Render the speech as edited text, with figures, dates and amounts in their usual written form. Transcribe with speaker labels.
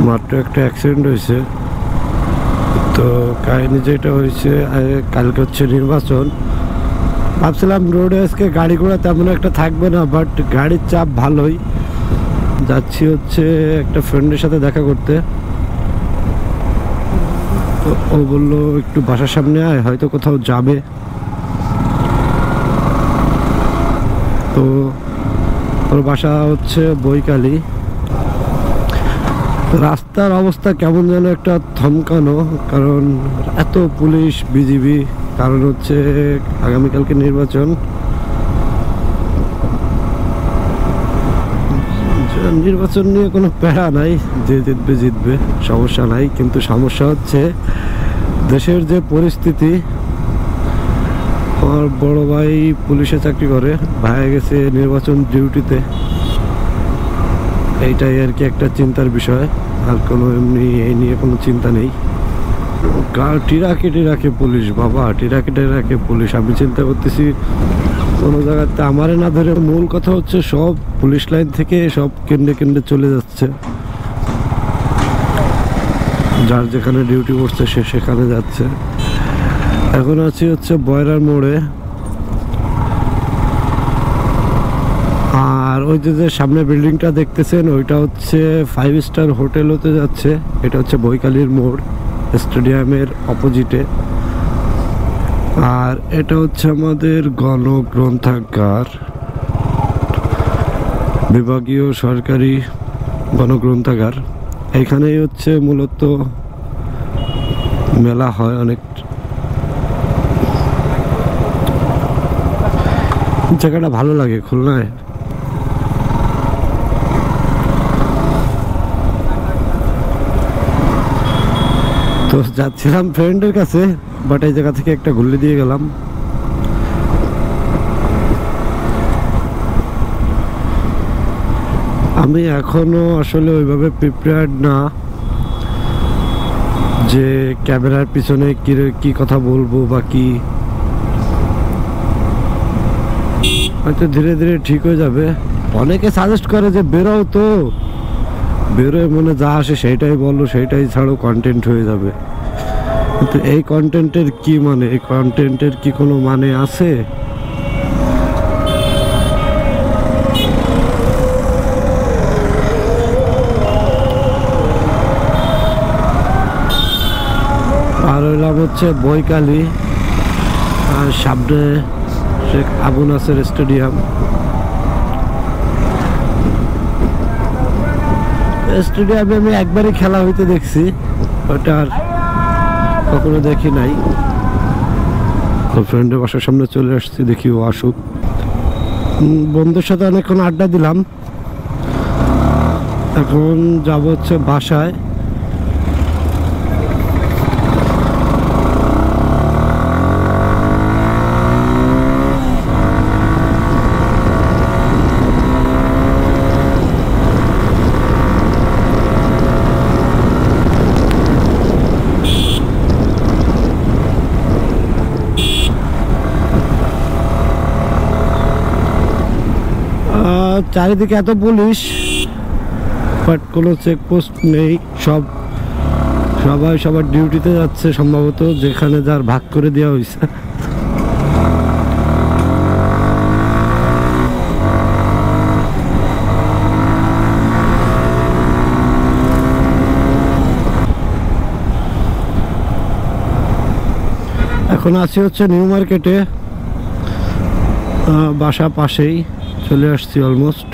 Speaker 1: মাত্র একটা অ্যাক্সিডেন্ট হয়েছে। তো কাহিনী যেটা হয়েছে, কালকে হচ্ছে নির্বাচন। ভাবছিলাম রোডে আজকে গাড়ি ঘোড়া তেমন একটা থাকবে না, বাট গাড়ির চাপ ভালোই। যাচ্ছি হচ্ছে একটা ফ্রেন্ডের সাথে দেখা করতে। তো ও বললো একটু বাসার সামনে আয়, হয়তো কোথাও যাবে। তো ওর বাসা হচ্ছে বৈকালী। রাস্তার অবস্থা কেমন যেন একটা থমকানো, কারণ এত পুলিশ বিজিবি। কারণ হচ্ছে আগামীকালকে নির্বাচন। নির্বাচন নিয়ে কোনো প্যারা নাই, যে জিতবে জিতবে, সমস্যা নাই। কিন্তু সমস্যা হচ্ছে দেশের যে পরিস্থিতি। আমার বড় ভাই পুলিশে চাকরি করে, ভাই গেছে নির্বাচন ডিউটিতে। এইটাই আর কি একটা চিন্তার বিষয়। আর কোনো এমনি এই নিয়ে কোনো চিন্তা নেই। টিরাকে পুলিশ, বাবা টিরাকে পুলিশ। আমি চিন্তা করতেছি কোনো জায়গাতে আমারে না ধরে। মূল কথা হচ্ছে সব পুলিশ লাইন থেকে সব কেন্দ্রে চলে যাচ্ছে। যার যেখানে ডিউটি করছে সে সেখানে যাচ্ছে। এখন আছি হচ্ছে বয়রার মোড়ে। আর ওই যে সামনে বিল্ডিংটা দেখতেছেন, ওইটা হচ্ছে 5 স্টার হোটেল হতে যাচ্ছে। এটা হচ্ছে বৈকালীর মোড়, স্টেডিয়ামের অপোজিটে। আর এটা হচ্ছে আমাদের গণগ্রন্থাগার, বিভাগীয় সরকারি গণগ্রন্থাগার। এখানেই হচ্ছে মূলত মেলা হয় অনেক। জায়গাটা ভালো লাগে খুলনায়। তো যাচ্ছিলাম ফ্রেন্ডের কাছে, বাট এই জায়গা থেকে একটা ঘুরলে দিয়ে গেলাম। আমি এখনো আসলে ওইভাবে প্রিপেয়ার্ড না যে ক্যামেরার পিছনে কি কথা বলবো বা কি। হয়তো ধীরে ধীরে ঠিক হয়ে যাবে। অনেকে সাজেস্ট করে যে বেরোও, তো বেরোয় মনে যা আসে সেইটাই বলো, সেইটাই ছাড়ো, কন্টেন্ট হয়ে যাবে। কিন্তু এই কন্টেন্টের কি মানে, এই কন্টেন্টের কি কোনো মানে আছে? আর হইলাম হচ্ছে বৈকালী, আর সামনে শেখ আবু নাসের স্টেডিয়াম। স্টেডিয়ামে আমি একবারই খেলা হইতে দেখছি, ওটা আর কখনো দেখি নাই। তো ফ্রেন্ডের বাসার সামনে চলে আসছি, দেখি ও আসুক। বন্ধুর সাথে অনেকক্ষণ আড্ডা দিলাম। এখন যাব হচ্ছে বাসায়। চারিদিকে এত পুলিশ, বাট কোনো চেকপোস্ট নেই। সবাই সবার ডিউটিতে যাচ্ছে সম্ভবত, যেখানে যার ভাগ করে দেওয়া হয়েছে। এখন আছি হচ্ছে নিউ মার্কেটে, বাসা পাশেই, চলে আসছি অলমোস্ট।